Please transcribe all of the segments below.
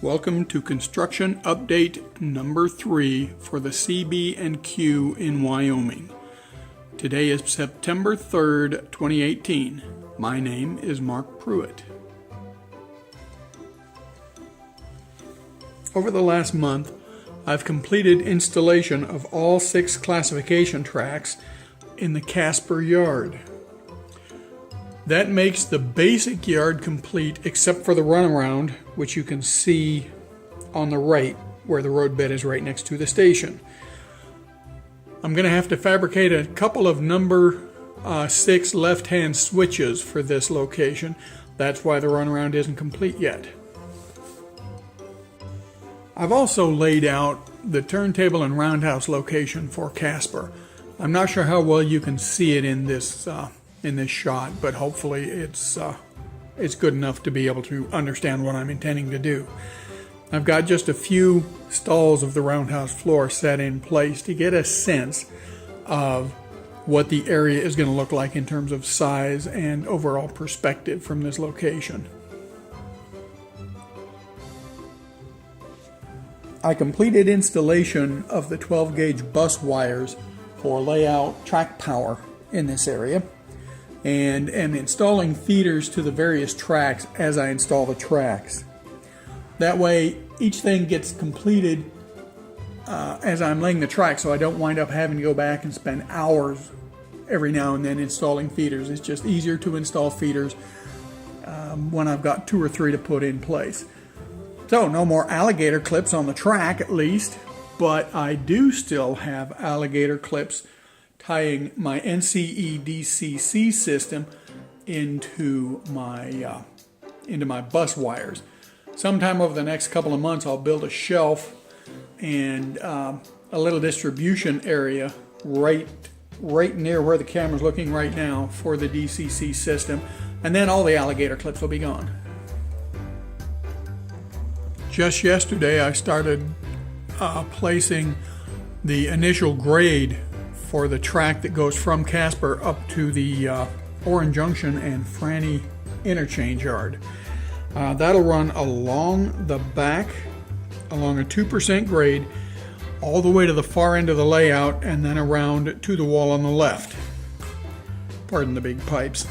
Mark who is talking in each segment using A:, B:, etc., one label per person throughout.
A: Welcome to construction update number 3 for the CB&Q in Wyoming. Today is September 3rd, 2018. My name is Mark Pruitt. Over the last month, I've completed installation of all 6 classification tracks in the Casper yard. That makes the basic yard complete except for the runaround, which you can see on the right where the roadbed is right next to the station. I'm going to have to fabricate a couple of number 6 left-hand switches for this location. That's why the runaround isn't complete yet. I've also laid out the turntable and roundhouse location for Casper. I'm not sure how well you can see it in this shot, but hopefully it's good enough to be able to understand what I'm intending to do. I've got just a few stalls of the roundhouse floor set in place to get a sense of what the area is going to look like in terms of size and overall perspective from this location. I completed installation of the 12-gauge bus wires for layout track power in this area, and am installing feeders to the various tracks as I install the tracks. That way each thing gets completed as I'm laying the track, so I don't wind up having to go back and spend hours every now and then installing feeders. It's just easier to install feeders when I've got 2 or 3 to put in place. So no more alligator clips on the track, at least, but I do still have alligator clips tying my NCE DCC system into my bus wires. Sometime over the next couple of months, I'll build a shelf and a little distribution area right near where the camera's looking right now for the DCC system, and then all the alligator clips will be gone. Just yesterday, I started placing the initial grade for the track that goes from Casper up to the Orange Junction and Franny interchange yard. That'll run along the back, along a 2% grade, all the way to the far end of the layout, and then around to the wall on the left. Pardon the big pipes.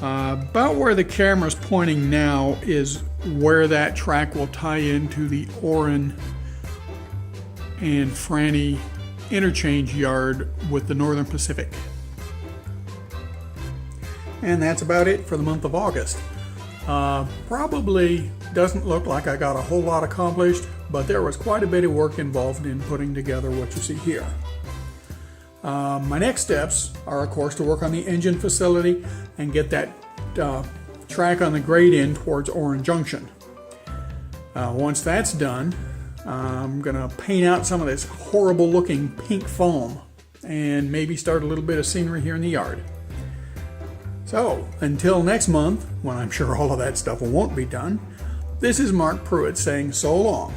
A: About where the camera's pointing now is where that track will tie into the Orin and Franny interchange yard with the Northern Pacific. And that's about it for the month of August. Probably doesn't look like I got a whole lot accomplished, but there was quite a bit of work involved in putting together what you see here. My next steps are, of course, to work on the engine facility and get that track on the grade in towards Orange Junction. Once that's done, I'm going to paint out some of this horrible looking pink foam and maybe start a little bit of scenery here in the yard. So, until next month, when I'm sure all of that stuff won't be done, this is Mark Pruitt saying so long.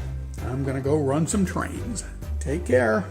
A: I'm going to go run some trains. Take care.